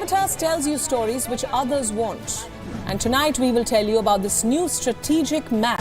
Gravitas tells you stories which others won't. And tonight we will tell you about this new strategic map.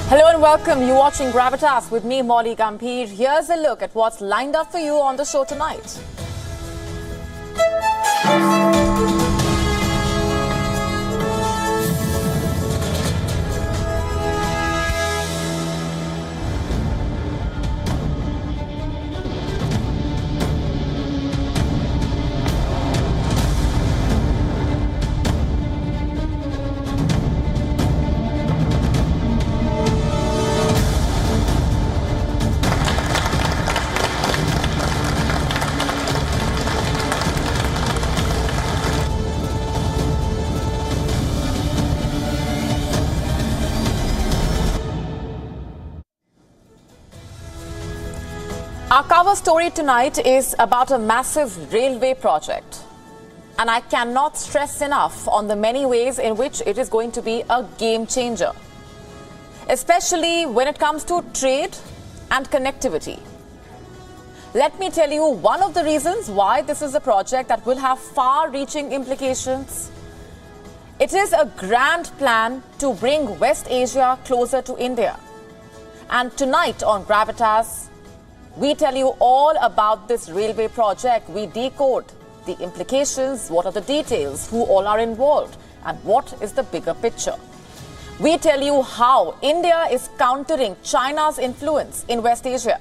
Hello and welcome. You're watching Gravitas with me, Molly Gambhir. Here's a look at what's lined up for you on the show tonight. Our cover story tonight is about a massive railway project. And I cannot stress enough on the many ways in which it is going to be a game changer, especially when it comes to trade and connectivity. Let me tell you one of the reasons why this is a project that will have far-reaching implications. It is a grand plan to bring West Asia closer to India. And tonight on Gravitas, we tell you all about this railway project. We decode the implications, what are the details, who all are involved, and what is the bigger picture. We tell you how India is countering China's influence in West Asia.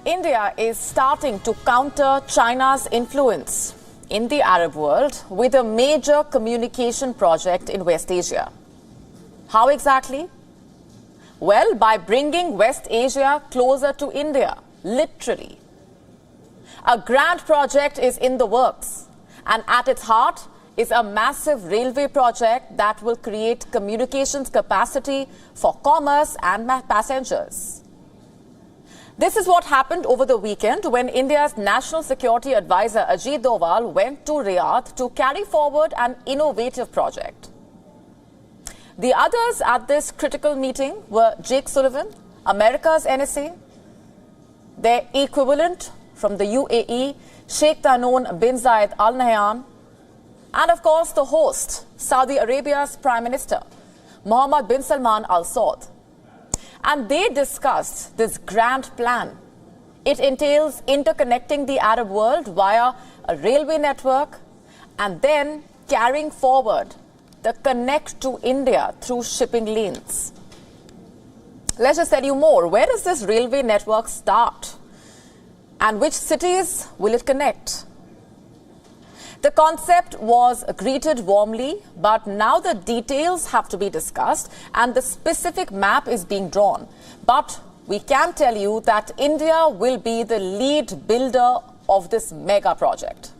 India is starting to counter China's influence in the Arab world with a major communication project in West Asia. How exactly? Well, by bringing West Asia closer to India, literally. A grand project is in the works, and at its heart is a massive railway project that will create communications capacity for commerce and passengers. This is what happened over the weekend when India's National Security Advisor Ajit Doval went to Riyadh to carry forward an innovative project. The others at this critical meeting were Jake Sullivan, America's NSA, their equivalent from the UAE, Sheikh Tahnoon bin Zayed Al Nahyan, and of course the host, Saudi Arabia's Prime Minister, Mohammed bin Salman Al Saud. And they discussed this grand plan. It entails interconnecting the Arab world via a railway network and then carrying forward the connect to India through shipping lanes. Let's just tell you more. Where does this railway network start? And which cities will it connect? The concept was greeted warmly, but now the details have to be discussed and the specific map is being drawn. But we can tell you that India will be the lead builder of this mega project.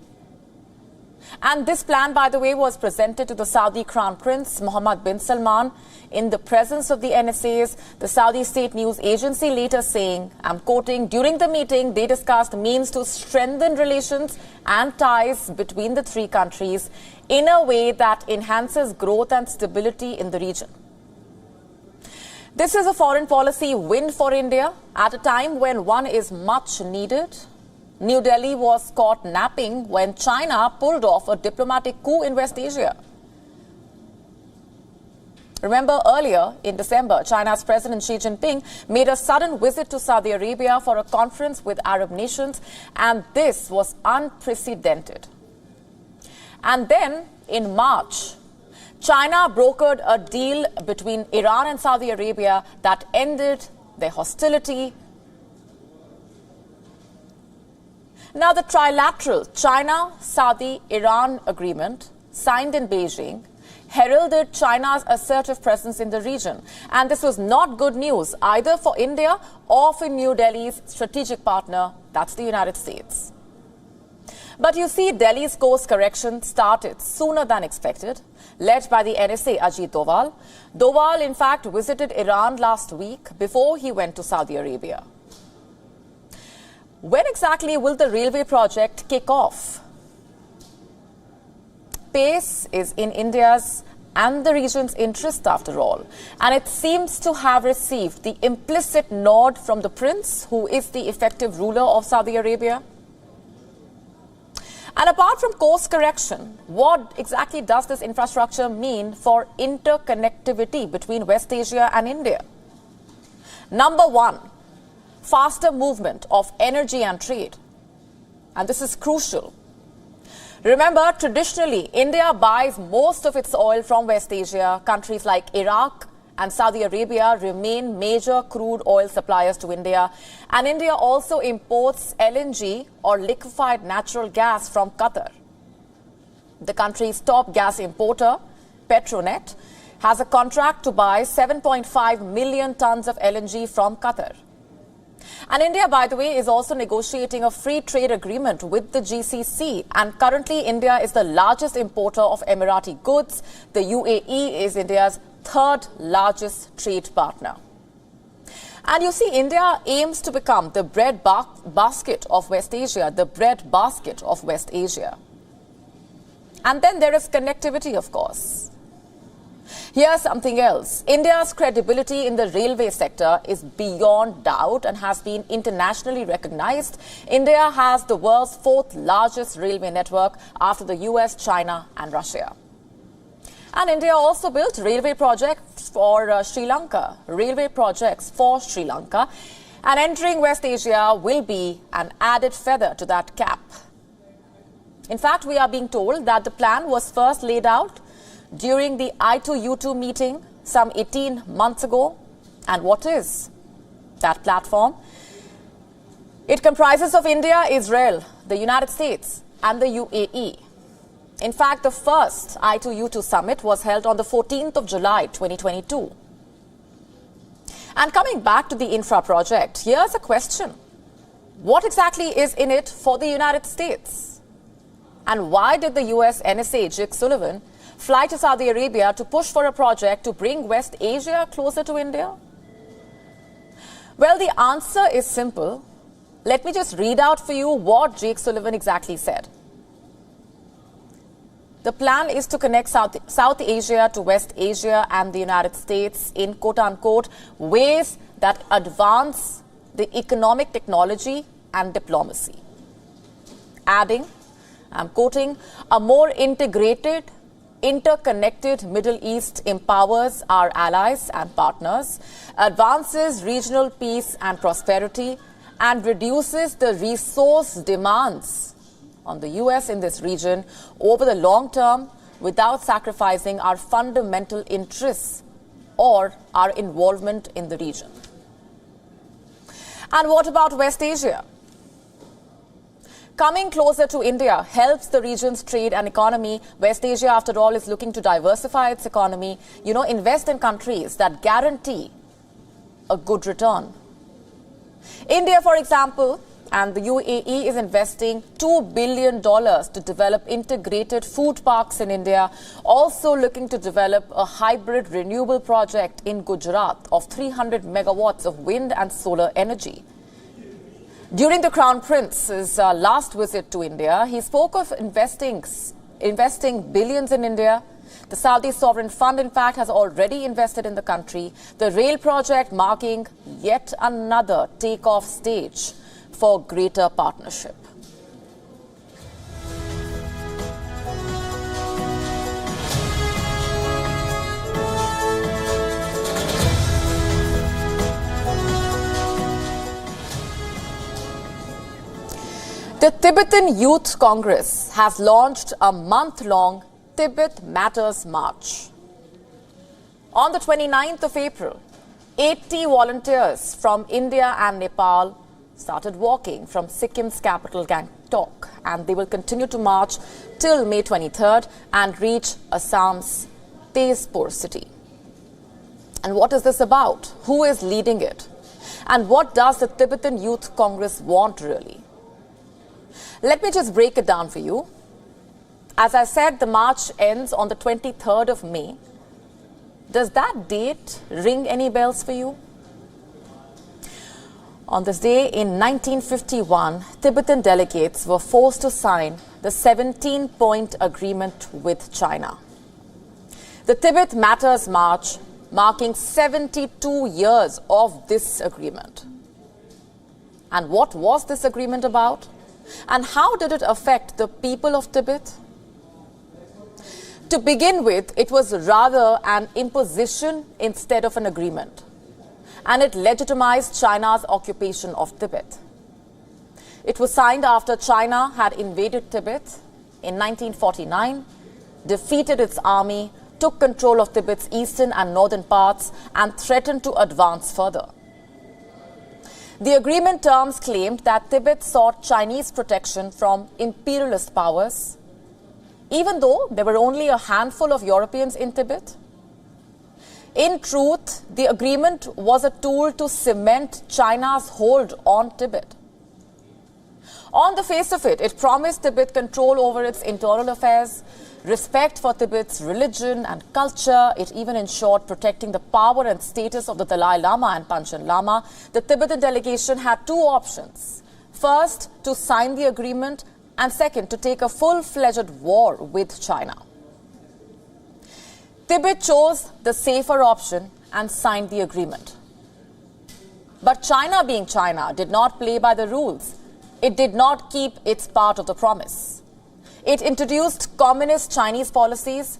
And this plan, by the way, was presented to the Saudi Crown Prince Mohammed bin Salman in the presence of the NSAs. The Saudi state news agency later saying, I'm quoting, during the meeting, they discussed means to strengthen relations and ties between the three countries in a way that enhances growth and stability in the region. This is a foreign policy win for India at a time when one is much needed. New Delhi was caught napping when China pulled off a diplomatic coup in West Asia. Remember earlier in December, China's President Xi Jinping made a sudden visit to Saudi Arabia for a conference with Arab nations, and this was unprecedented. And then in March, China brokered a deal between Iran and Saudi Arabia that ended their hostility. Now, the trilateral China-Saudi-Iran agreement signed in Beijing heralded China's assertive presence in the region. And this was not good news either for India or for New Delhi's strategic partner, that's the United States. But you see, Delhi's course correction started sooner than expected, led by the NSA Ajit Doval. Doval, in fact, visited Iran last week before he went to Saudi Arabia. When exactly will the railway project kick off? Pace is in India's and the region's interest, after all, and it seems to have received the implicit nod from the prince, who is the effective ruler of Saudi Arabia. And apart from course correction, what exactly does this infrastructure mean for interconnectivity between West Asia and India? Number one, faster movement of energy and trade. And this is crucial. Remember, traditionally, India buys most of its oil from West Asia. Countries like Iraq and Saudi Arabia remain major crude oil suppliers to India. And India also imports LNG, or liquefied natural gas, from Qatar. The country's top gas importer, Petronet, has a contract to buy 7.5 million tons of LNG from Qatar. And India, by the way, is also negotiating a free trade agreement with the GCC. And currently, India is the largest importer of Emirati goods. The UAE is India's third largest trade partner. And you see, India aims to become the bread basket of West Asia, the bread basket of West Asia. And then there is connectivity, of course. Here's something else. India's credibility in the railway sector is beyond doubt and has been internationally recognized. India has the world's fourth largest railway network after the US, China and Russia. And India also built railway projects for Sri Lanka. Railway projects for Sri Lanka. And entering West Asia will be an added feather to that cap. In fact, we are being told that the plan was first laid out during the I2U2 meeting some 18 months ago. And what is that platform? It comprises of India, Israel, the United States and the UAE. In fact, the first I2U2 summit was held on the 14th of July, 2022. And coming back to the infra project, here's a question. What exactly is in it for the United States? And why did the US NSA Jake Sullivan fly to Saudi Arabia to push for a project to bring West Asia closer to India? Well, the answer is simple. Let me just read out for you what Jake Sullivan exactly said. The plan is to connect South Asia to West Asia and the United States in quote-unquote ways that advance the economic technology and diplomacy. Adding, I'm quoting, a more integrated, interconnected Middle East empowers our allies and partners, advances regional peace and prosperity, and reduces the resource demands on the US in this region over the long term without sacrificing our fundamental interests or our involvement in the region. And what about West Asia? Coming closer to India helps the region's trade and economy. West Asia, after all, is looking to diversify its economy, invest in countries that guarantee a good return. India, for example, and the UAE is investing $2 billion to develop integrated food parks in India, also looking to develop a hybrid renewable project in Gujarat of 300 megawatts of wind and solar energy. During the Crown Prince's last visit to India, he spoke of investing billions in India. The Saudi Sovereign Fund, in fact, has already invested in the country. The rail project marking yet another takeoff stage for greater partnership. The Tibetan Youth Congress has launched a month-long Tibet Matters March. On the 29th of April, 80 volunteers from India and Nepal started walking from Sikkim's capital Gangtok, and they will continue to march till May 23rd and reach Assam's Tezpur city. And what is this about? Who is leading it? And what does the Tibetan Youth Congress want really? Let me just break it down for you. As I said, the march ends on the 23rd of May. Does that date ring any bells for you? On this day in 1951, Tibetan delegates were forced to sign the 17-point agreement with China. The Tibet Matters March marking 72 years of this agreement. And what was this agreement about? And how did it affect the people of Tibet? To begin with, it was rather an imposition instead of an agreement, and it legitimized China's occupation of Tibet. It was signed after China had invaded Tibet in 1949, defeated its army, took control of Tibet's eastern and northern parts, and threatened to advance further. The agreement terms claimed that Tibet sought Chinese protection from imperialist powers, even though there were only a handful of Europeans in Tibet. In truth, the agreement was a tool to cement China's hold on Tibet. On the face of it, it promised Tibet control over its internal affairs, respect for Tibet's religion and culture. It even ensured protecting the power and status of the Dalai Lama and Panchen Lama. The Tibetan delegation had two options. First, to sign the agreement, and second, to take a full-fledged war with China. Tibet chose the safer option and signed the agreement. But China, being China, did not play by the rules. It did not keep its part of the promise. It introduced communist Chinese policies,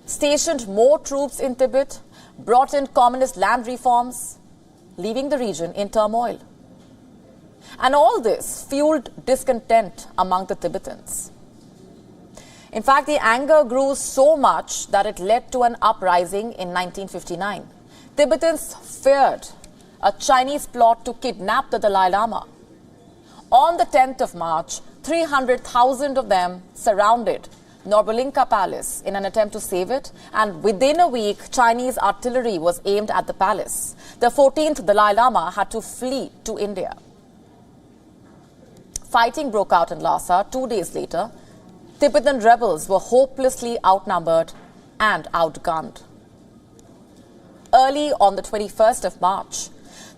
stationed more troops in Tibet, brought in communist land reforms, leaving the region in turmoil. And all this fueled discontent among the Tibetans. In fact, the anger grew so much that it led to an uprising in 1959. Tibetans feared a Chinese plot to kidnap the Dalai Lama. On the 10th of March, 300,000 of them surrounded Norbolinka Palace in an attempt to save it, and within a week, Chinese artillery was aimed at the palace. The 14th Dalai Lama had to flee to India. Fighting broke out in Lhasa 2 days later. Tibetan rebels were hopelessly outnumbered and outgunned. Early on the 21st of March,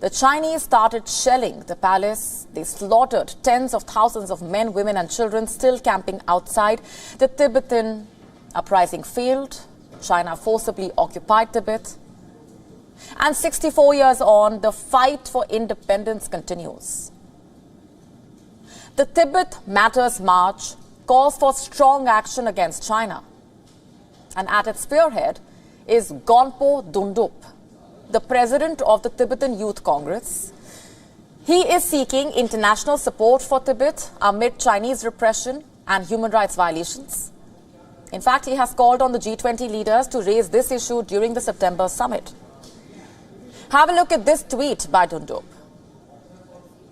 the Chinese started shelling the palace. They slaughtered tens of thousands of men, women and children still camping outside. The Tibetan uprising failed. China forcibly occupied Tibet. And 64 years on, the fight for independence continues. The Tibet Matters March calls for strong action against China. And at its spearhead is Gonpo Dundup, the president of the Tibetan Youth Congress. He is seeking international support for Tibet amid Chinese repression and human rights violations. In fact, he has called on the G20 leaders to raise this issue during the September summit. Have a look at this tweet by Roundup.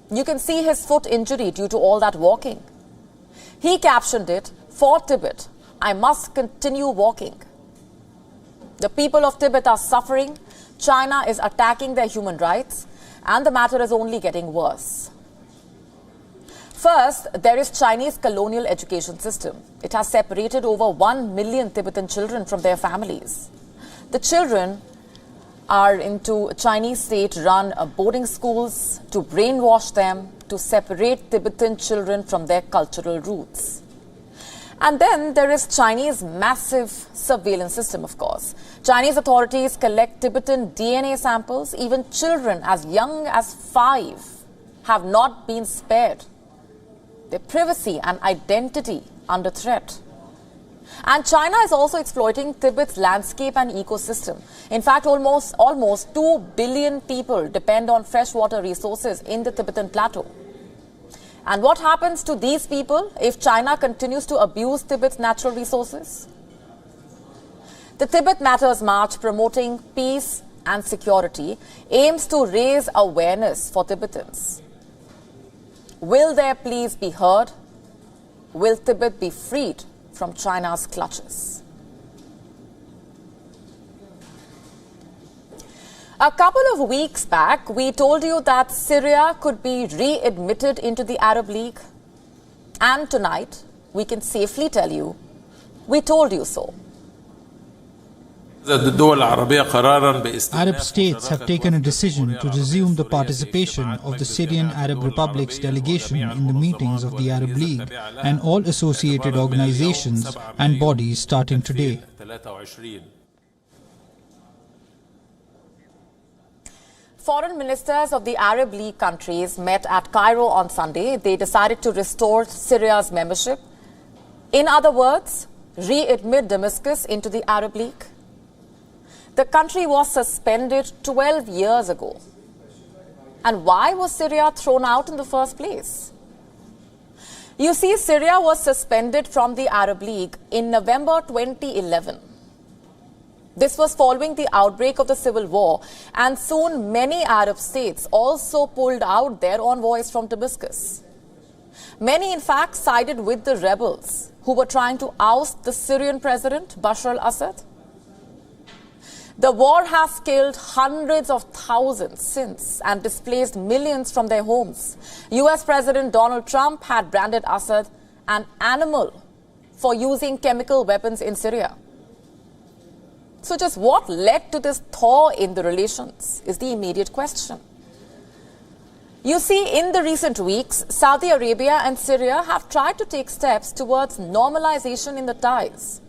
You can see his foot injury due to all that walking. He captioned it, "For Tibet, I must continue walking." The people of Tibet are suffering, China is attacking their human rights, and the matter is only getting worse. First, there is Chinese colonial education system. It has separated over 1 million Tibetan children from their families. The children are into Chinese state-run boarding schools to brainwash them, to separate Tibetan children from their cultural roots. And then there is Chinese massive surveillance system, of course. Chinese authorities collect Tibetan DNA samples. Even children as young as 5 have not been spared. Their privacy and identity under threat. And China is also exploiting Tibet's landscape and ecosystem. In fact, almost 2 billion people depend on freshwater resources in the Tibetan plateau. And what happens to these people if China continues to abuse Tibet's natural resources? The Tibet Matters March, promoting peace and security, aims to raise awareness for Tibetans. Will their pleas be heard? Will Tibet be freed from China's clutches? A couple of weeks back, we told you that Syria could be readmitted into the Arab League. And tonight, we can safely tell you, we told you so. Arab states have taken a decision to resume the participation of the Syrian Arab Republic's delegation in the meetings of the Arab League and all associated organizations and bodies starting today. Foreign ministers of the Arab League countries met at Cairo on Sunday. They decided to restore Syria's membership. In other words, readmit Damascus into the Arab League. The country was suspended 12 years ago. And why was Syria thrown out in the first place? You see, Syria was suspended from the Arab League in November 2011. This was following the outbreak of the civil war, and soon many Arab states also pulled out their envoys from Damascus. Many, in fact, sided with the rebels who were trying to oust the Syrian president, Bashar al-Assad. The war has killed hundreds of thousands since and displaced millions from their homes. US President Donald Trump had branded Assad an animal for using chemical weapons in Syria. So just what led to this thaw in the relations is the immediate question. You see, in the recent weeks, Saudi Arabia and Syria have tried to take steps towards normalization in the ties.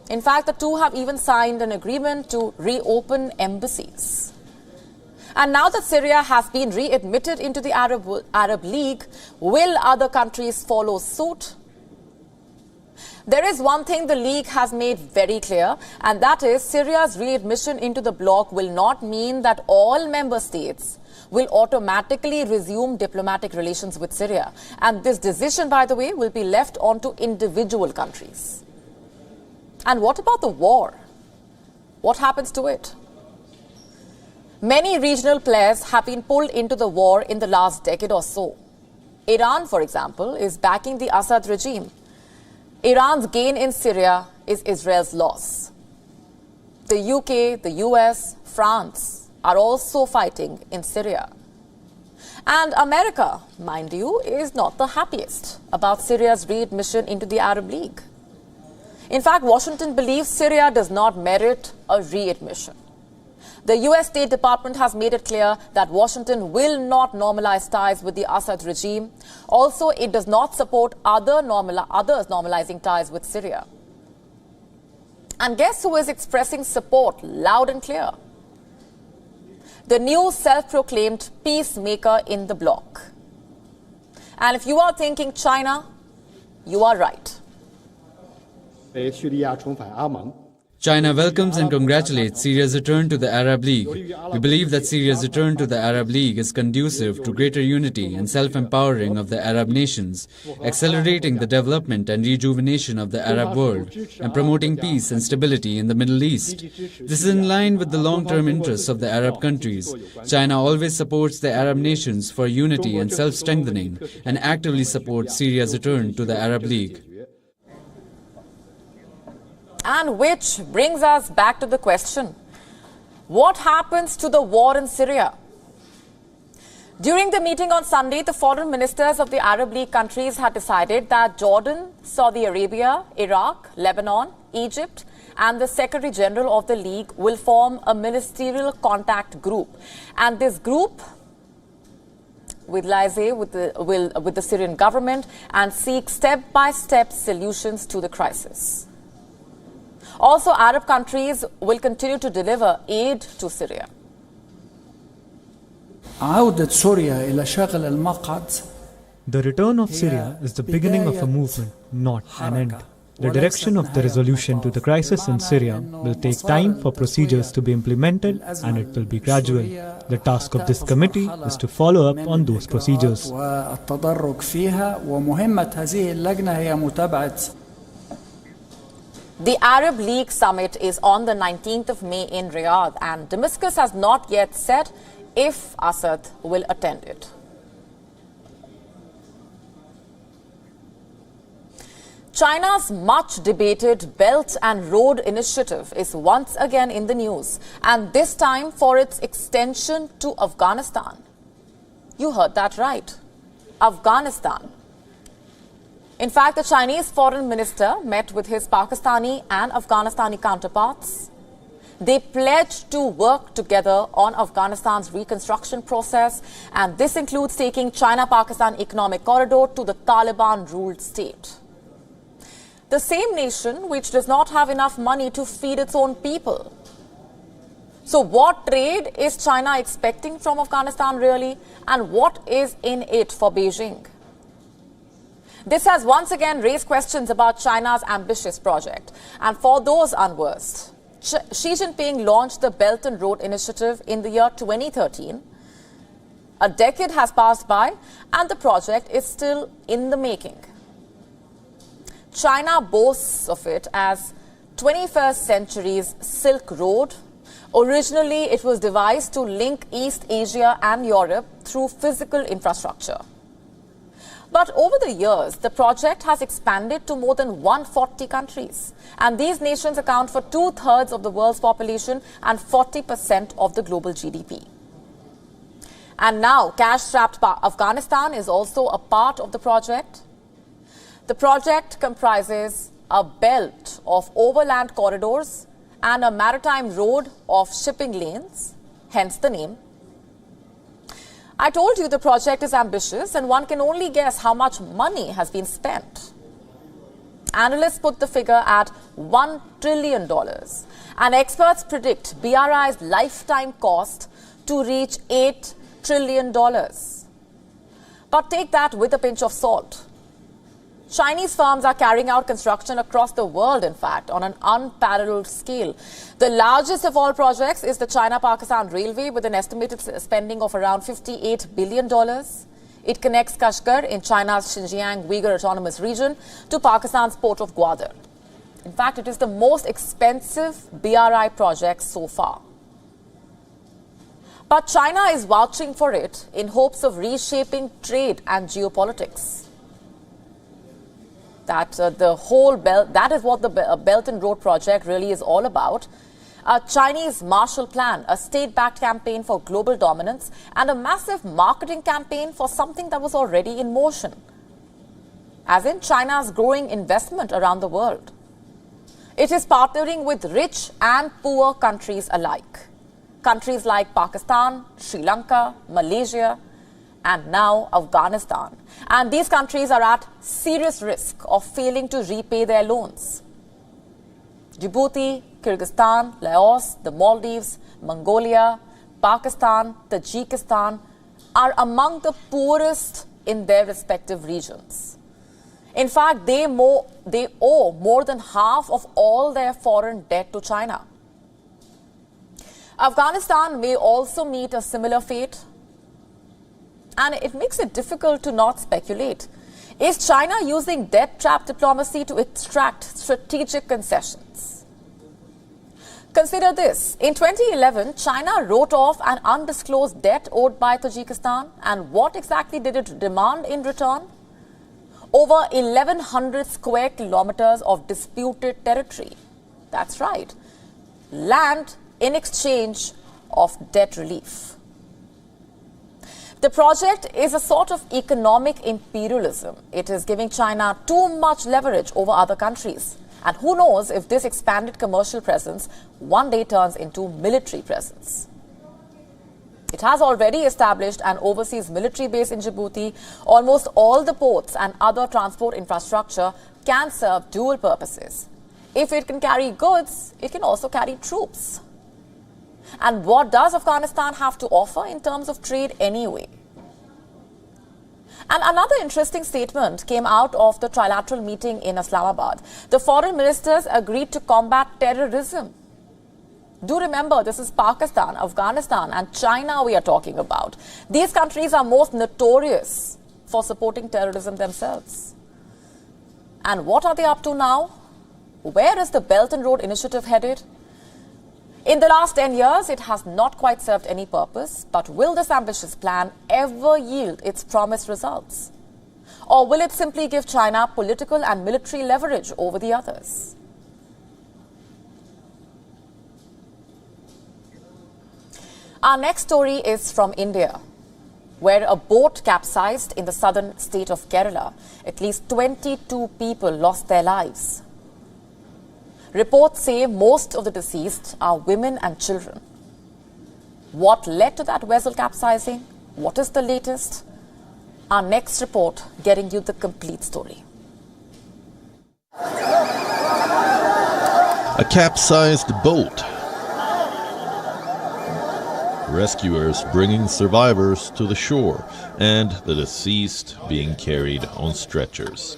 In fact, the two have even signed an agreement to reopen embassies. And now that Syria has been readmitted into the Arab League, will other countries follow suit? There is one thing the League has made very clear, and that is Syria's readmission into the bloc will not mean that all member states will automatically resume diplomatic relations with Syria. And this decision, by the way, will be left on to individual countries. And what about the war? What happens to it? Many regional players have been pulled into the war in the last decade or so. Iran, for example, is backing the Assad regime. Iran's gain in Syria is Israel's loss. The UK, the US, France are also fighting in Syria. And America, mind you, is not the happiest about Syria's readmission into the Arab League. In fact, Washington believes Syria does not merit a readmission. The US State Department has made it clear that Washington will not normalize ties with the Assad regime. Also, it does not support others normalizing ties with Syria. And guess who is expressing support loud and clear? The new self-proclaimed peacemaker in the bloc. And if you are thinking China, you are right. China welcomes and congratulates Syria's return to the Arab League. We believe that Syria's return to the Arab League is conducive to greater unity and self-empowering of the Arab nations, accelerating the development and rejuvenation of the Arab world, and promoting peace and stability in the Middle East. This is in line with the long-term interests of the Arab countries. China always supports the Arab nations for unity and self-strengthening, and actively supports Syria's return to the Arab League. And which brings us back to the question, what happens to the war in Syria? During the meeting on Sunday, the foreign ministers of the Arab League countries had decided that Jordan, Saudi Arabia, Iraq, Lebanon, Egypt, and the Secretary General of the League will form a ministerial contact group. And this group will liaise with the Syrian government and seek step-by-step solutions to the crisis. Also, Arab countries will continue to deliver aid to Syria. The return of Syria is the beginning of a movement, not an end. The direction of the resolution to the crisis in Syria will take time for procedures to be implemented, and it will be gradual. The task of this committee is to follow up on those procedures. The Arab League summit is on the 19th of May in Riyadh, and Damascus has not yet said if Assad will attend it. China's much debated Belt and Road Initiative is once again in the news, and this time for its extension to Afghanistan. You heard that right. Afghanistan. In fact, the Chinese foreign minister met with his Pakistani and Afghanistani counterparts. They pledged to work together on Afghanistan's reconstruction process, and this includes taking China-Pakistan economic corridor to the Taliban-ruled state. The same nation which does not have enough money to feed its own people. So what trade is China expecting from Afghanistan really, and what is in it for Beijing? This has once again raised questions about China's ambitious project. And for those unversed, Xi Jinping launched the Belt and Road Initiative in the year 2013. A decade has passed by, and the project is still in the making. China boasts of it as 21st century's Silk Road. Originally, it was devised to link East Asia and Europe through physical infrastructure. But over the years, the project has expanded to more than 140 countries. And these nations account for 2/3 of the world's population and 40% of the global GDP. And now, cash-strapped Afghanistan is also a part of the project. The project comprises a belt of overland corridors and a maritime road of shipping lanes, hence the name. I told you the project is ambitious, and one can only guess how much money has been spent. Analysts put the figure at $1 trillion, and experts predict BRI's lifetime cost to reach $8 trillion. But take that with a pinch of salt. Chinese firms are carrying out construction across the world, in fact, on an unparalleled scale. The largest of all projects is the China-Pakistan Railway, with an estimated spending of around $58 billion. It connects Kashgar in China's Xinjiang Uyghur Autonomous Region to Pakistan's port of Gwadar. In fact, it is the most expensive BRI project so far. But China is vouching for it in hopes of reshaping trade and geopolitics. That is what the Belt and Road project really is all about. A Chinese Marshall Plan, a state-backed campaign for global dominance, and a massive marketing campaign for something that was already in motion, as in China's growing investment around the world. It is partnering with rich and poor countries alike. Countries like Pakistan, Sri Lanka, Malaysia, and now Afghanistan. And these countries are at serious risk of failing to repay their loans. Djibouti, Kyrgyzstan, Laos, the Maldives, Mongolia, Pakistan, Tajikistan are among the poorest in their respective regions. In fact, they they owe more than half of all their foreign debt to China. Afghanistan may also meet a similar fate, and it makes it difficult to not speculate. Is China using debt trap diplomacy to extract strategic concessions? Consider this. In 2011, China wrote off an undisclosed debt owed by Tajikistan. And what exactly did it demand in return? Over 1,100 square kilometers of disputed territory. That's right. Land in exchange of debt relief. The project is a sort of economic imperialism. It is giving China too much leverage over other countries. And who knows if this expanded commercial presence one day turns into military presence. It has already established an overseas military base in Djibouti. Almost all the ports and other transport infrastructure can serve dual purposes. If it can carry goods, it can also carry troops. And what does Afghanistan have to offer in terms of trade anyway? And another interesting statement came out of the trilateral meeting in Islamabad. The foreign ministers agreed to combat terrorism. Do remember, this is Pakistan, Afghanistan and China we are talking about. These countries are most notorious for supporting terrorism themselves. And what are they up to now? Where is the Belt and Road Initiative headed? In the last 10 years, it has not quite served any purpose. But will this ambitious plan ever yield its promised results? Or will it simply give China political and military leverage over the others? Our next story is from India, where a boat capsized in the southern state of Kerala. At least 22 people lost their lives. Reports say most of the deceased are women and children. What led to that vessel capsizing? What is the latest? Our next report getting you the complete story. A capsized boat. Rescuers bringing survivors to the shore and the deceased being carried on stretchers.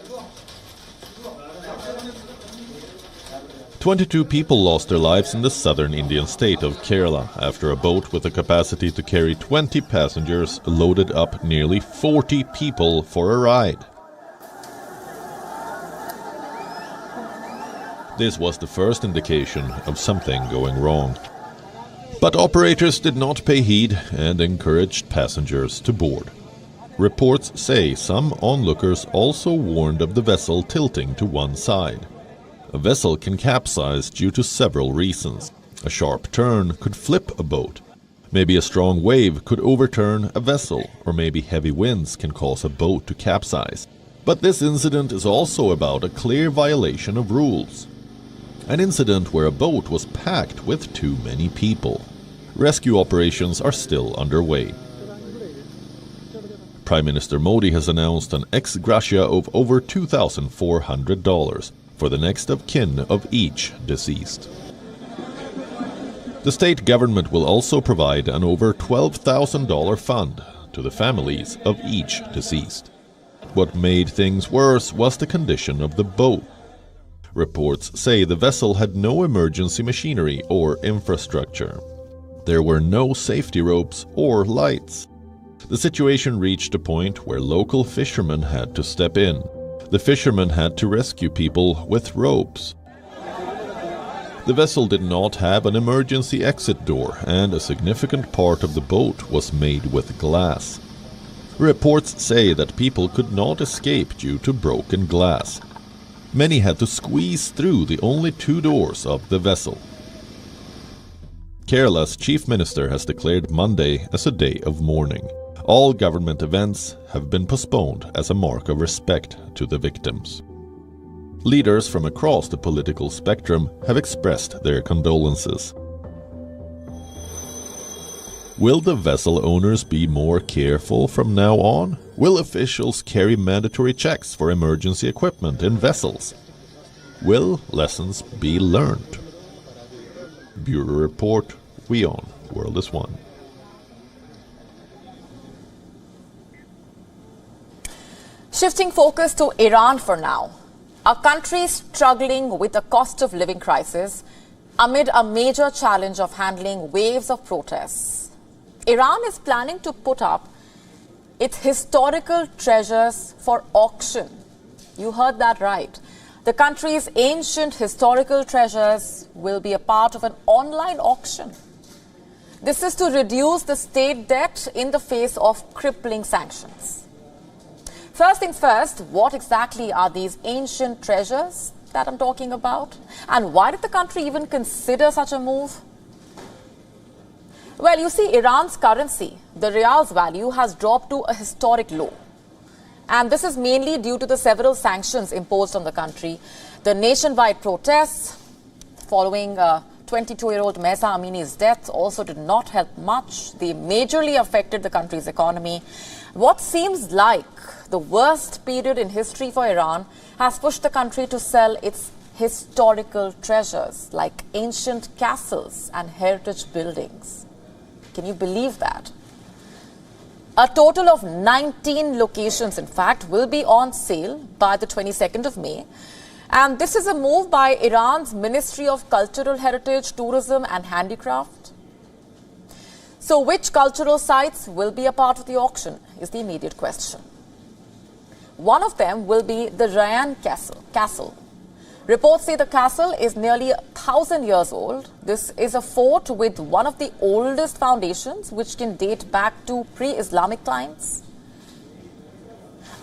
22 people lost their lives in the southern Indian state of Kerala after a boat with a capacity to carry 20 passengers loaded up nearly 40 people for a ride. This was the first indication of something going wrong. But operators did not pay heed and encouraged passengers to board. Reports say some onlookers also warned of the vessel tilting to one side. A vessel can capsize due to several reasons. A sharp turn could flip a boat. Maybe a strong wave could overturn a vessel, or maybe heavy winds can cause a boat to capsize. But this incident is also about a clear violation of rules. An incident where a boat was packed with too many people. Rescue operations are still underway. Prime Minister Modi has announced an ex gratia of over $2,400 for the next of kin of each deceased. The state government will also provide an over $12,000 fund to the families of each deceased. What made things worse was the condition of the boat. Reports say the vessel had no emergency machinery or infrastructure. There were no safety ropes or lights. The situation reached a point where local fishermen had to step in. The fishermen had to rescue people with ropes. The vessel did not have an emergency exit door, and a significant part of the boat was made with glass. Reports say that people could not escape due to broken glass. Many had to squeeze through the only two doors of the vessel. Kerala's chief minister has declared Monday as a day of mourning. All government events have been postponed as a mark of respect to the victims. Leaders from across the political spectrum have expressed their condolences. Will the vessel owners be more careful from now on? Will officials carry mandatory checks for emergency equipment in vessels? Will lessons be learned? Bureau Report, WION, World is One. Shifting focus to Iran for now. A country struggling with a cost of living crisis amid a major challenge of handling waves of protests. Iran is planning to put up its historical treasures for auction. You heard that right. The country's ancient historical treasures will be a part of an online auction. This is to reduce the state debt in the face of crippling sanctions. First things first, what exactly are these ancient treasures that I'm talking about? And why did the country even consider such a move? Well, you see, Iran's currency, the Riyadh's value, has dropped to a historic low. And this is mainly due to the several sanctions imposed on the country. The nationwide protests following 22-year-old Mahsa Amini's death also did not help much. They majorly affected the country's economy. What seems like the worst period in history for Iran has pushed the country to sell its historical treasures like ancient castles and heritage buildings. Can you believe that? A total of 19 locations, in fact, will be on sale by the 22nd of May. And this is a move by Iran's Ministry of Cultural Heritage, Tourism and Handicraft. So which cultural sites will be a part of the auction is the immediate question. One of them will be the Riyadh Castle. Reports say the castle is nearly 1,000 years old. This is a fort with one of the oldest foundations, which can date back to pre-Islamic times.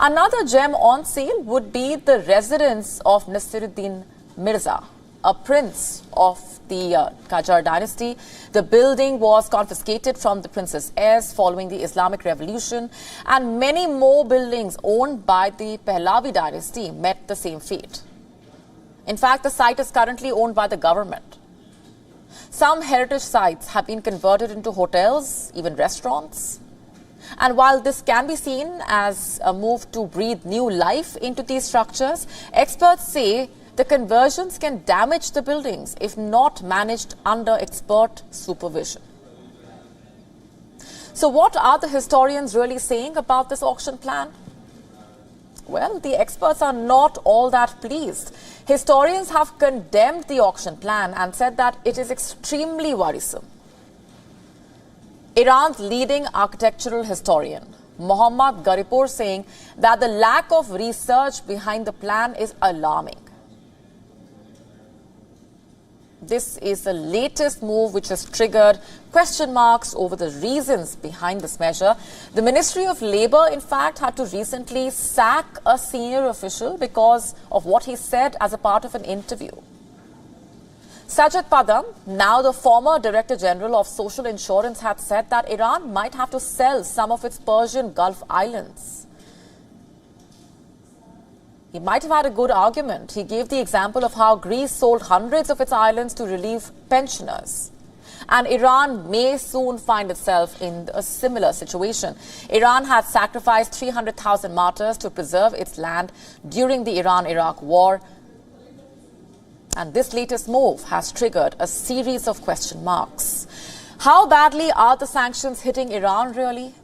Another gem on sale would be the residence of Nasiruddin Mirza, a prince of the Qajar dynasty. The building was confiscated from the prince's heirs following the Islamic Revolution, and many more buildings owned by the Pahlavi dynasty met the same fate. In fact, the site is currently owned by the government. Some heritage sites have been converted into hotels, even restaurants. And while this can be seen as a move to breathe new life into these structures, experts say the conversions can damage the buildings if not managed under expert supervision. So what are the historians really saying about this auction plan? Well, the experts are not all that pleased. Historians have condemned the auction plan and said that it is extremely worrisome. Iran's leading architectural historian, Mohammad Garipur, saying that the lack of research behind the plan is alarming. This is the latest move which has triggered question marks over the reasons behind this measure. The Ministry of Labour, in fact, had to recently sack a senior official because of what he said as a part of an interview. Sajid Padam, now the former Director General of Social Insurance, had said that Iran might have to sell some of its Persian Gulf islands. He might have had a good argument. He gave the example of how Greece sold hundreds of its islands to relieve pensioners. And Iran may soon find itself in a similar situation. Iran has sacrificed 300,000 martyrs to preserve its land during the Iran-Iraq war. And this latest move has triggered a series of question marks. How badly are the sanctions hitting Iran really?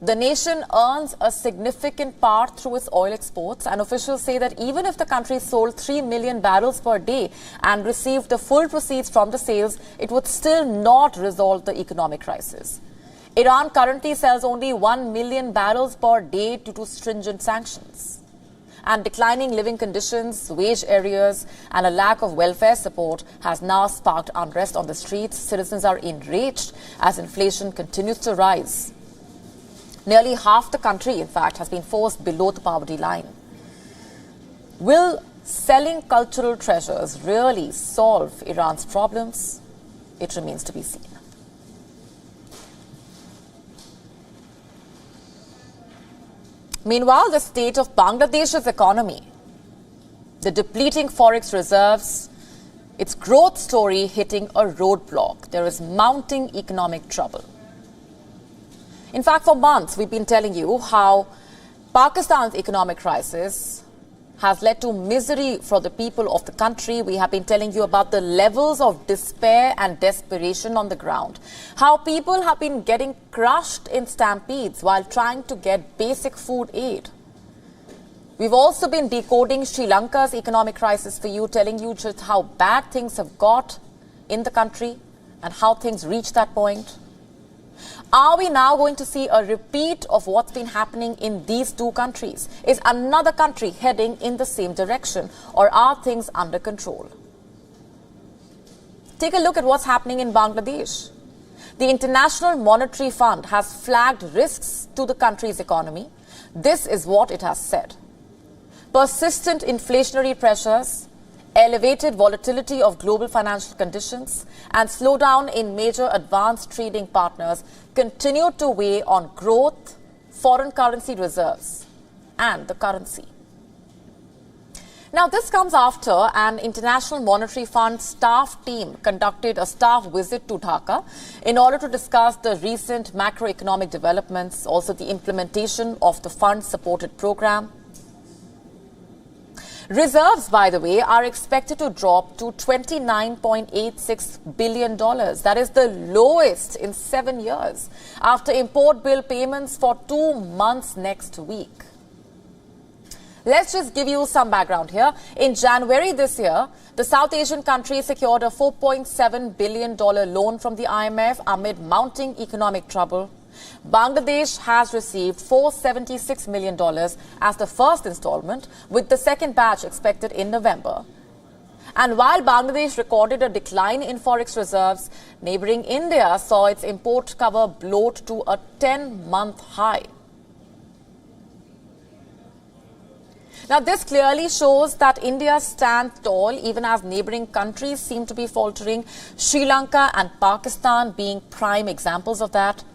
The nation earns a significant part through its oil exports, and officials say that even if the country sold 3 million barrels per day and received the full proceeds from the sales, it would still not resolve the economic crisis. Iran currently sells only 1 million barrels per day due to stringent sanctions. And declining living conditions, wage arrears, and a lack of welfare support has now sparked unrest on the streets. Citizens are enraged as inflation continues to rise. Nearly half the country, in fact, has been forced below the poverty line. Will selling cultural treasures really solve Iran's problems? It remains to be seen. Meanwhile, the state of Bangladesh's economy, the depleting forex reserves, its growth story hitting a roadblock. There is mounting economic trouble. In fact, for months, we've been telling you how Pakistan's economic crisis has led to misery for the people of the country. We have been telling you about the levels of despair and desperation on the ground, how people have been getting crushed in stampedes while trying to get basic food aid. We've also been decoding Sri Lanka's economic crisis for you, telling you just how bad things have got in the country and how things reached that point. Are we now going to see a repeat of what's been happening in these two countries? Is another country heading in the same direction, or are things under control? Take a look at what's happening in Bangladesh. The International Monetary Fund has flagged risks to the country's economy. This is what it has said. Persistent inflationary pressures, elevated volatility of global financial conditions, and slowdown in major advanced trading partners continue to weigh on growth, foreign currency reserves, and the currency. Now, this comes after an International Monetary Fund staff team conducted a staff visit to Dhaka in order to discuss the recent macroeconomic developments, also the implementation of the fund-supported program. Reserves, by the way, are expected to drop to $29.86 billion. That is the lowest in 7 years, after import bill payments for 2 months next week. Let's just give you some background here. In January this year, the South Asian country secured a $4.7 billion loan from the IMF amid mounting economic trouble. Bangladesh has received $476 million as the first installment, with the second batch expected in November. And while Bangladesh recorded a decline in forex reserves, neighboring India saw its import cover bloat to a 10-month high. Now, this clearly shows that India stands tall even as neighboring countries seem to be faltering, Sri Lanka and Pakistan being prime examples of that.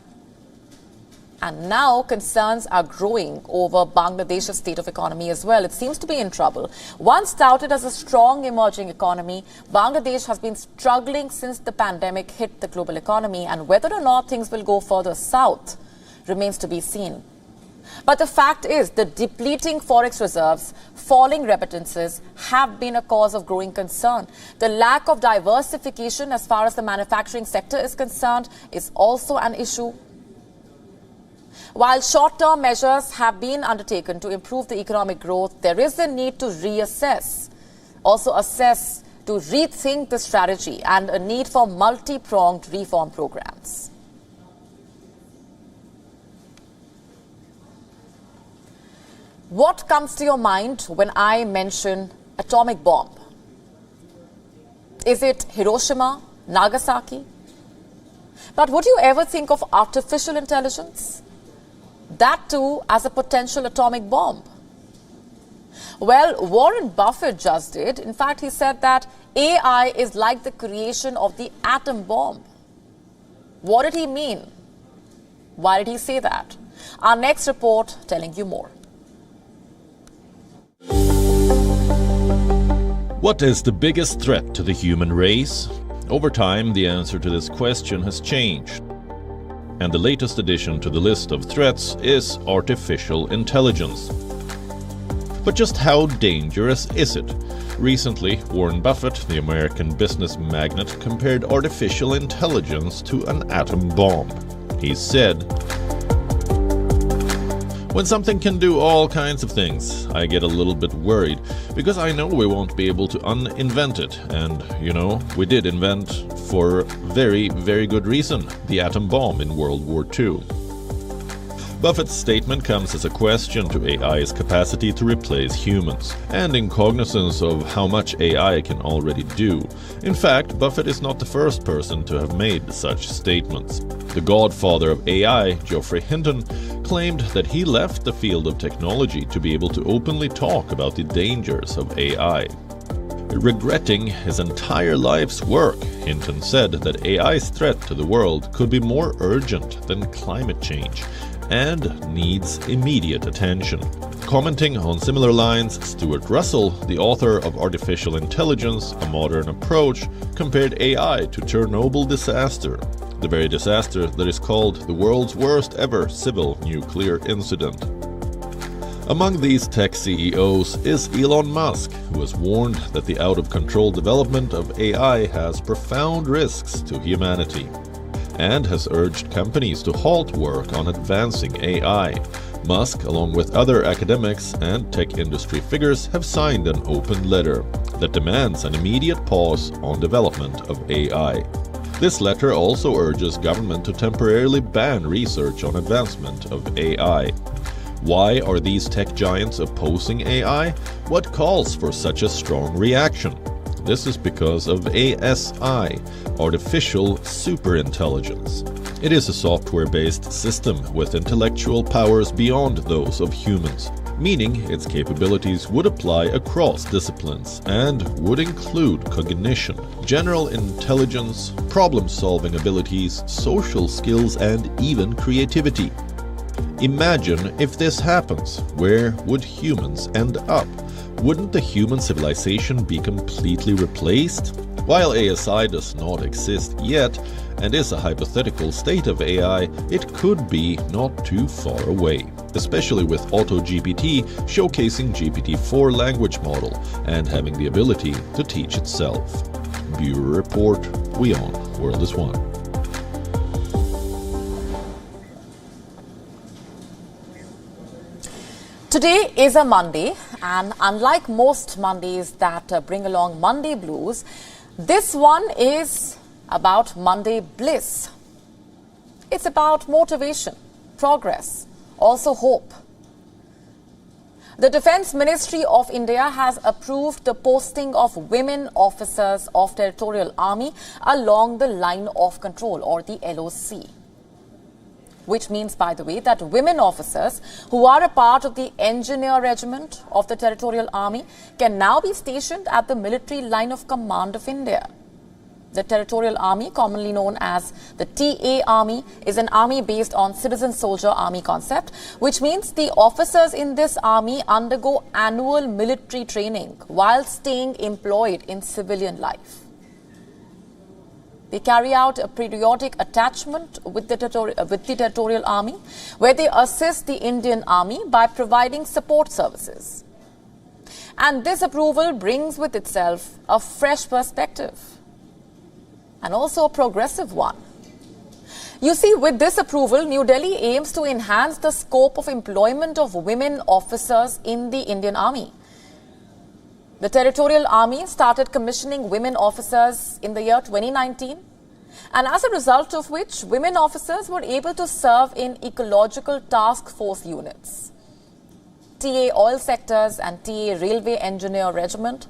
And now concerns are growing over Bangladesh's state of economy as well. It seems to be in trouble. Once touted as a strong emerging economy, Bangladesh has been struggling since the pandemic hit the global economy, and whether or not things will go further south remains to be seen. But the fact is, the depleting forex reserves, falling remittances have been a cause of growing concern. The lack of diversification as far as the manufacturing sector is concerned is also an issue. While short-term measures have been undertaken to improve the economic growth, there is a need to reassess, also assess, to rethink the strategy, and a need for multi-pronged reform programs. What comes to your mind when I mention atomic bomb? Is it Hiroshima, Nagasaki? But would you ever think of artificial intelligence? That too as a potential atomic bomb. Well, Warren Buffett just did. In fact, he said that AI is like the creation of the atom bomb. What did he mean? Why did he say that? Our next report telling you more. What is the biggest threat to the human race? Over time, the answer to this question has changed. And the latest addition to the list of threats is artificial intelligence. But just how dangerous is it? Recently, Warren Buffett, the American business magnate, compared artificial intelligence to an atom bomb. He said, "When something can do all kinds of things, I get a little bit worried, because I know we won't be able to uninvent it. And, you know, we did invent, for very, very good reason, the atom bomb in World War II. Buffett's statement comes as a question to AI's capacity to replace humans, and in cognizance of how much AI can already do. In fact, Buffett is not the first person to have made such statements. The godfather of AI, Geoffrey Hinton, claimed that he left the field of technology to be able to openly talk about the dangers of AI. Regretting his entire life's work, Hinton said that AI's threat to the world could be more urgent than climate change and needs immediate attention. Commenting on similar lines, Stuart Russell, the author of Artificial Intelligence, A Modern Approach, compared AI to Chernobyl disaster, the very disaster that is called the world's worst ever civil nuclear incident. Among these tech CEOs is Elon Musk, who has warned that the out-of-control development of AI has profound risks to humanity. and has urged companies to halt work on advancing AI. Musk, along with other academics and tech industry figures, have signed an open letter that demands an immediate pause on development of AI. This letter also urges government to temporarily ban research on advancement of AI. Why are these tech giants opposing AI? What calls for such a strong reaction? This is because of ASI, Artificial Superintelligence. It is a software-based system with intellectual powers beyond those of humans, meaning its capabilities would apply across disciplines and would include cognition, general intelligence, problem-solving abilities, social skills, and even creativity. Imagine if this happens, where would humans end up? Wouldn't the human civilization be completely replaced? While ASI does not exist yet, and is a hypothetical state of AI, it could be not too far away, especially with AutoGPT showcasing GPT-4 language model and having the ability to teach itself. Bureau Report, WION, World is One. Today is a Monday, and unlike most Mondays that bring along Monday blues, this one is about Monday bliss. It's about motivation, progress, also hope. The Defence Ministry of India has approved the posting of women officers of Territorial Army along the line of control, or the LOC. Which means, by the way, that women officers who are a part of the Engineer Regiment of the Territorial Army can now be stationed at the military line of command of India. The Territorial Army, commonly known as the TA Army, is an army based on citizen soldier army concept, which means the officers in this army undergo annual military training while staying employed in civilian life. They carry out a periodic attachment with the Territorial Army, where they assist the Indian Army by providing support services. And this approval brings with itself a fresh perspective, and also a progressive one. You see, with this approval, New Delhi aims to enhance the scope of employment of women officers in the Indian Army. The Territorial Army started commissioning women officers in the year 2019, and as a result of which, women officers were able to serve in ecological task force units, TA oil sectors and TA railway engineer regiment.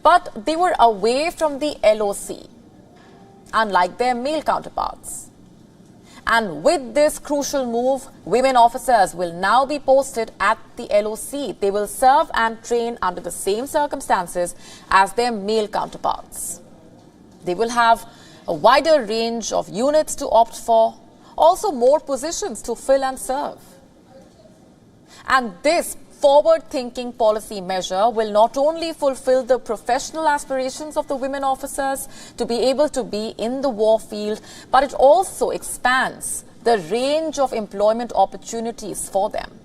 But they were away from the LOC, unlike their male counterparts. And with this crucial move, women officers will now be posted at the LOC. They will serve and train under the same circumstances as their male counterparts. They will have a wider range of units to opt for, also more positions to fill and serve. And this forward-thinking policy measure will not only fulfill the professional aspirations of the women officers to be able to be in the war field, but it also expands the range of employment opportunities for them.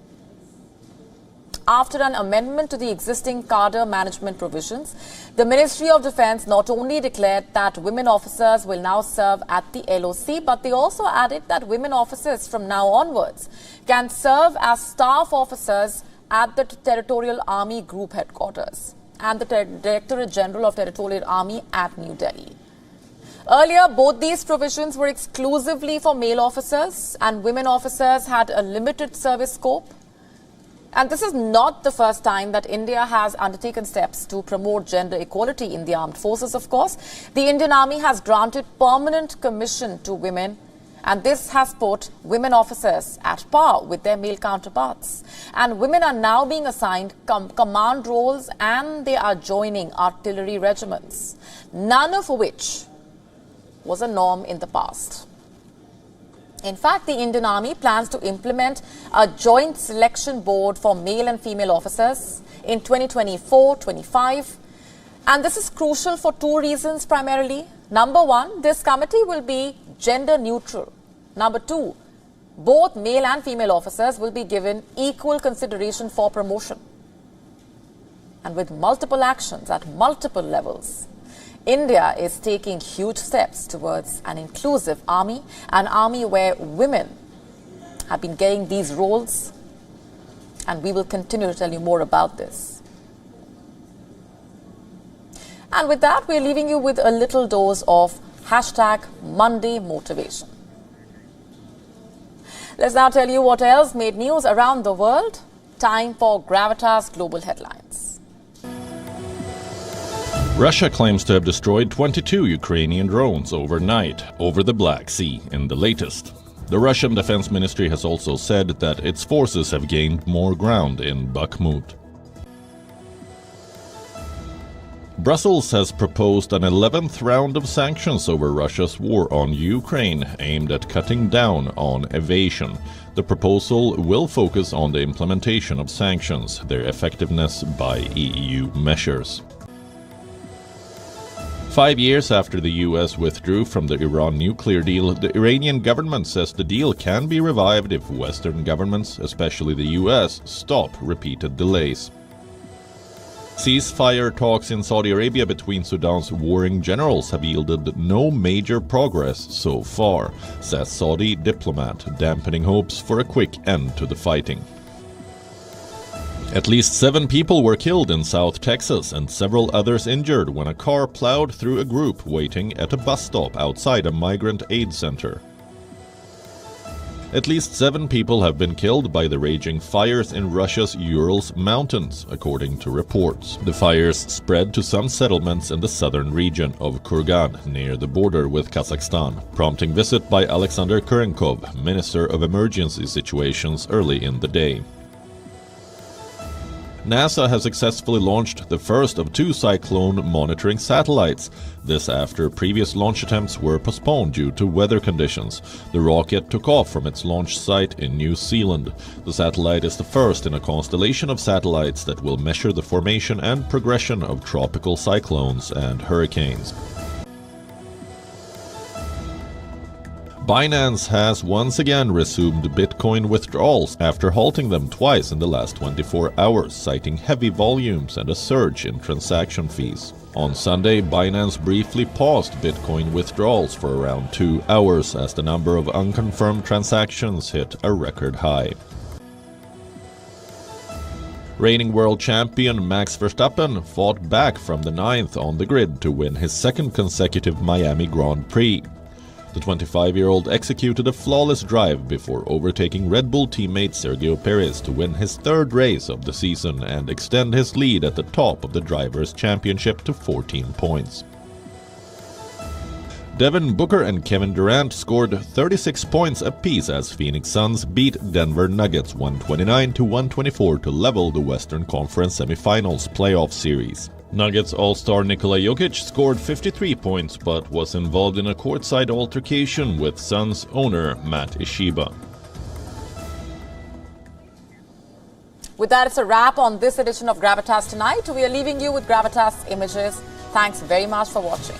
After an amendment to the existing cadre management provisions, the Ministry of Defence not only declared that women officers will now serve at the LOC, but they also added that women officers from now onwards can serve as staff officers at the Territorial Army Group Headquarters and the Directorate General of Territorial Army at New Delhi. Earlier, both these provisions were exclusively for male officers, and women officers had a limited service scope. And this is not the first time that India has undertaken steps to promote gender equality in the armed forces, of course. The Indian Army has granted permanent commission to women, and this has put women officers at par with their male counterparts. And women are now being assigned command roles, and they are joining artillery regiments, none of which was a norm in the past. In fact, the Indian Army plans to implement a joint selection board for male and female officers in 2024-25. And this is crucial for two reasons primarily. Number one, this committee will be gender neutral. Number two, both male and female officers will be given equal consideration for promotion. And with multiple actions at multiple levels, India is taking huge steps towards an inclusive army, an army where women have been getting these roles, and we will continue to tell you more about this. And with that, we're leaving you with a little dose of #Monday motivation. Let's now tell you what else made news around the world. Time for Gravitas Global Headlines. Russia claims to have destroyed 22 Ukrainian drones overnight over the Black Sea in the latest. The Russian Defense Ministry has also said that its forces have gained more ground in Bakhmut. Brussels has proposed an 11th round of sanctions over Russia's war on Ukraine, aimed at cutting down on evasion. The proposal will focus on the implementation of sanctions, their effectiveness by EU measures. 5 years after the US withdrew from the Iran nuclear deal, the Iranian government says the deal can be revived if Western governments, especially the US, stop repeated delays. Ceasefire talks in Saudi Arabia between Sudan's warring generals have yielded no major progress so far, says Saudi diplomat, dampening hopes for a quick end to the fighting. At least 7 people were killed in South Texas and several others injured when a car plowed through a group waiting at a bus stop outside a migrant aid center. At least 7 people have been killed by the raging fires in Russia's Urals mountains, according to reports. The fires spread to some settlements in the southern region of Kurgan, near the border with Kazakhstan, prompting visit by Alexander Kurenkov, Minister of Emergency Situations, early in the day. NASA has successfully launched the first of 2 cyclone monitoring satellites. This after previous launch attempts were postponed due to weather conditions. The rocket took off from its launch site in New Zealand. The satellite is the first in a constellation of satellites that will measure the formation and progression of tropical cyclones and hurricanes. Binance has once again resumed Bitcoin withdrawals after halting them twice in the last 24 hours, citing heavy volumes and a surge in transaction fees. On Sunday, Binance briefly paused Bitcoin withdrawals for around 2 hours as the number of unconfirmed transactions hit a record high. Reigning world champion Max Verstappen fought back from the 9th on the grid to win his 2nd consecutive Miami Grand Prix. The 25-year-old executed a flawless drive before overtaking Red Bull teammate Sergio Perez to win his 3rd race of the season and extend his lead at the top of the Drivers' Championship to 14 points. Devin Booker and Kevin Durant scored 36 points apiece as Phoenix Suns beat Denver Nuggets 129-124 to level the Western Conference semifinals playoff series. Nuggets all-star Nikola Jokic scored 53 points but was involved in a courtside altercation with Suns owner Matt Ishiba. With that, it's a wrap on this edition of Gravitas Tonight. We are leaving you with Gravitas Images. Thanks very much for watching.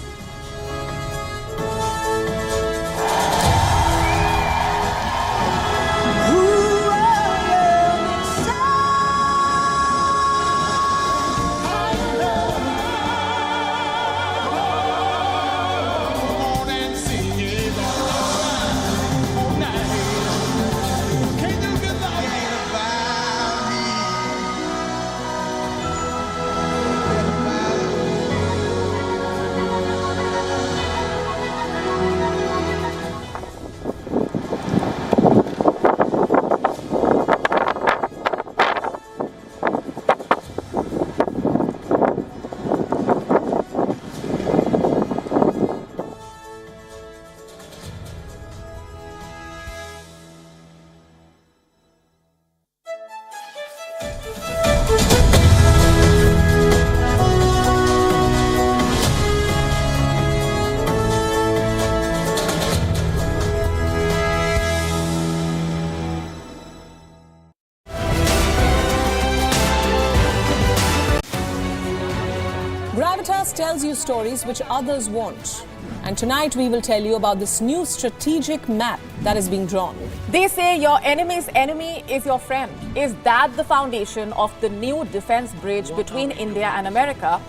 Gravitas tells you stories which others won't. And tonight we will tell you about this new strategic map that is being drawn. They say your enemy's enemy is your friend. Is that the foundation of the new defense bridge between India and America?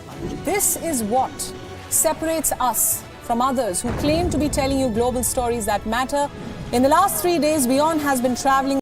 This is what separates us from others who claim to be telling you global stories that matter? In the last 3 days, WION has been traveling